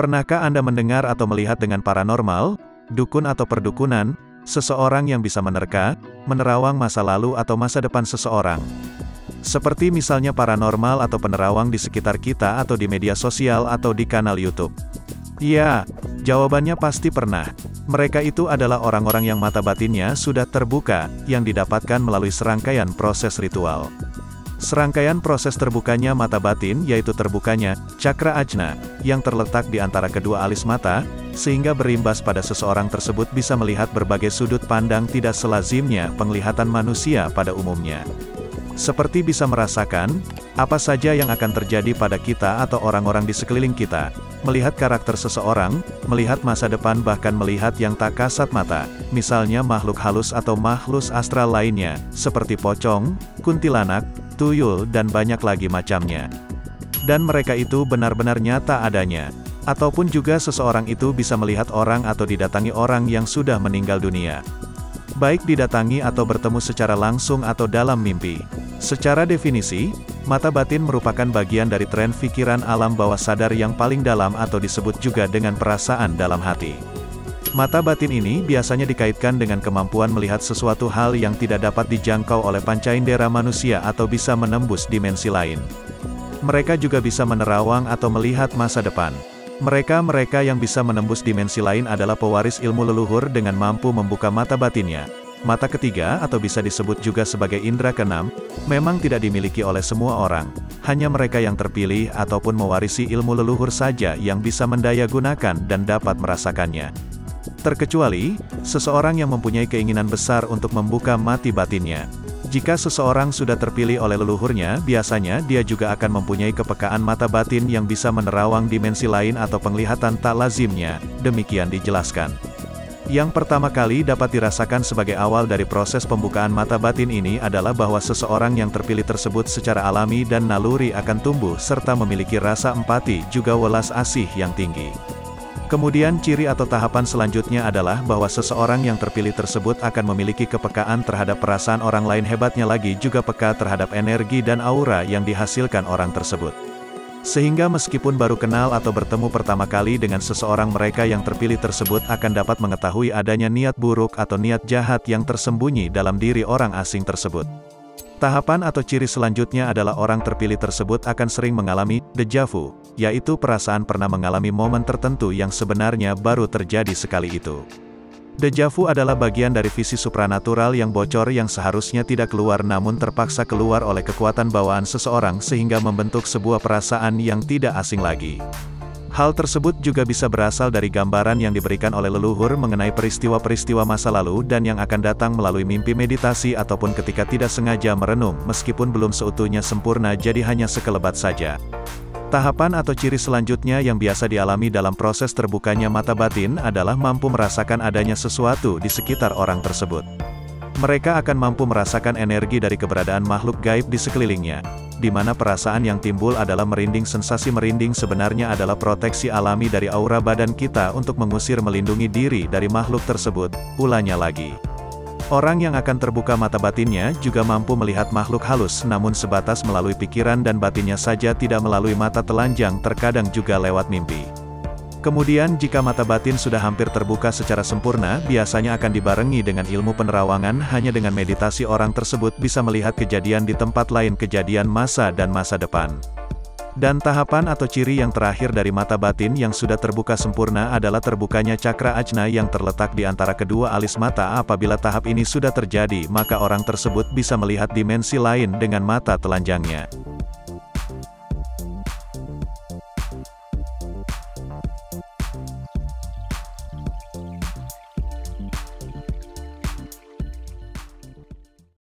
Pernahkah Anda mendengar atau melihat dengan paranormal, dukun atau perdukunan, seseorang yang bisa menerka, menerawang masa lalu atau masa depan seseorang? Seperti misalnya paranormal atau penerawang di sekitar kita atau di media sosial atau di kanal YouTube. Ya, jawabannya pasti pernah. Mereka itu adalah orang-orang yang mata batinnya sudah terbuka, yang didapatkan melalui serangkaian proses ritual. Serangkaian proses terbukanya mata batin yaitu terbukanya cakra ajna, yang terletak di antara kedua alis mata, sehingga berimbas pada seseorang tersebut bisa melihat berbagai sudut pandang tidak selazimnya penglihatan manusia pada umumnya. Seperti bisa merasakan, apa saja yang akan terjadi pada kita atau orang-orang di sekeliling kita, melihat karakter seseorang, melihat masa depan bahkan melihat yang tak kasat mata, misalnya makhluk halus atau makhluk astral lainnya, seperti pocong, kuntilanak, tuyul dan banyak lagi macamnya. Dan mereka itu benar-benar nyata adanya. Ataupun juga seseorang itu bisa melihat orang atau didatangi orang yang sudah meninggal dunia. Baik didatangi atau bertemu secara langsung atau dalam mimpi. Secara definisi, mata batin merupakan bagian dari tren pikiran alam bawah sadar yang paling dalam atau disebut juga dengan perasaan dalam hati. Mata batin ini biasanya dikaitkan dengan kemampuan melihat sesuatu hal yang tidak dapat dijangkau oleh panca indera manusia atau bisa menembus dimensi lain. Mereka juga bisa menerawang atau melihat masa depan. Mereka yang bisa menembus dimensi lain adalah pewaris ilmu leluhur dengan mampu membuka mata batinnya. Mata ketiga atau bisa disebut juga sebagai indera keenam, memang tidak dimiliki oleh semua orang. Hanya mereka yang terpilih ataupun mewarisi ilmu leluhur saja yang bisa mendayagunakan dan dapat merasakannya. Terkecuali, seseorang yang mempunyai keinginan besar untuk membuka mati batinnya. Jika seseorang sudah terpilih oleh leluhurnya, biasanya dia juga akan mempunyai kepekaan mata batin yang bisa menerawang dimensi lain atau penglihatan tak lazimnya, demikian dijelaskan. Yang pertama kali dapat dirasakan sebagai awal dari proses pembukaan mata batin ini adalah bahwa seseorang yang terpilih tersebut secara alami dan naluri akan tumbuh serta memiliki rasa empati juga welas asih yang tinggi. Kemudian ciri atau tahapan selanjutnya adalah bahwa seseorang yang terpilih tersebut akan memiliki kepekaan terhadap perasaan orang lain, hebatnya lagi juga peka terhadap energi dan aura yang dihasilkan orang tersebut. Sehingga meskipun baru kenal atau bertemu pertama kali dengan seseorang, mereka yang terpilih tersebut akan dapat mengetahui adanya niat buruk atau niat jahat yang tersembunyi dalam diri orang asing tersebut. Tahapan atau ciri selanjutnya adalah orang terpilih tersebut akan sering mengalami déjà vu, yaitu perasaan pernah mengalami momen tertentu yang sebenarnya baru terjadi sekali itu. Déjà vu adalah bagian dari visi supranatural yang bocor yang seharusnya tidak keluar namun terpaksa keluar oleh kekuatan bawaan seseorang sehingga membentuk sebuah perasaan yang tidak asing lagi. Hal tersebut juga bisa berasal dari gambaran yang diberikan oleh leluhur mengenai peristiwa-peristiwa masa lalu dan yang akan datang melalui mimpi meditasi ataupun ketika tidak sengaja merenung meskipun belum seutuhnya sempurna jadi hanya sekelebat saja. Tahapan atau ciri selanjutnya yang biasa dialami dalam proses terbukanya mata batin adalah mampu merasakan adanya sesuatu di sekitar orang tersebut. Mereka akan mampu merasakan energi dari keberadaan makhluk gaib di sekelilingnya, di mana perasaan yang timbul adalah merinding. Sensasi merinding sebenarnya adalah proteksi alami dari aura badan kita untuk mengusir melindungi diri dari makhluk tersebut. Ulangnya lagi. Orang yang akan terbuka mata batinnya juga mampu melihat makhluk halus namun sebatas melalui pikiran dan batinnya saja, tidak melalui mata telanjang, terkadang juga lewat mimpi. Kemudian jika mata batin sudah hampir terbuka secara sempurna, biasanya akan dibarengi dengan ilmu penerawangan. Hanya dengan meditasi orang tersebut bisa melihat kejadian di tempat lain, kejadian masa dan masa depan. Dan tahapan atau ciri yang terakhir dari mata batin yang sudah terbuka sempurna adalah terbukanya cakra ajna yang terletak di antara kedua alis mata. Apabila tahap ini sudah terjadi, maka orang tersebut bisa melihat dimensi lain dengan mata telanjangnya.